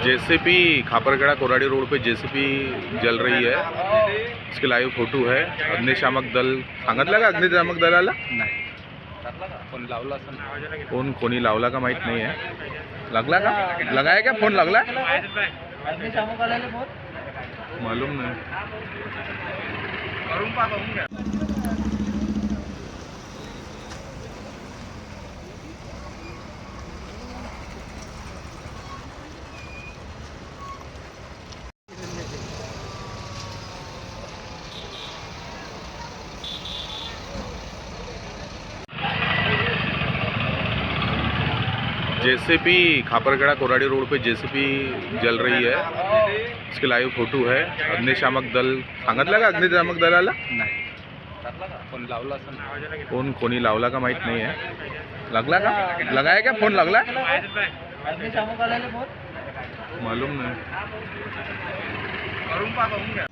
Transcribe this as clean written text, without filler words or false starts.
JCB Khaparkheda Koradi road पे JCB जल रही है। इसके लाइव फोटो है। अग्निशामक दल सांगितलं का अग्निशामक दलाला? नाही फोन लावला असं फोन कोणी लावला का माहित नाही आहे। लागला का? लगाय क्या फोन लागला? अग्निशामक आलेले फोन मालूम नाही। करून पाहून घ्या। जेसीपी खापरखेड़ा कोराड़ी रोड पे जेसीपी जल रही है। इसके लाइव फोटो है। अग्निशामक दल सांगितलं का अग्निशामक दलाला? नाही फोन लावला असं फोन कोणी लावला का माहित नाही आहे। लागला का? लगाय क्या फोन लागला? अग्निशामक आलेले फोन मालूम नाही। करून पाहून घ्या।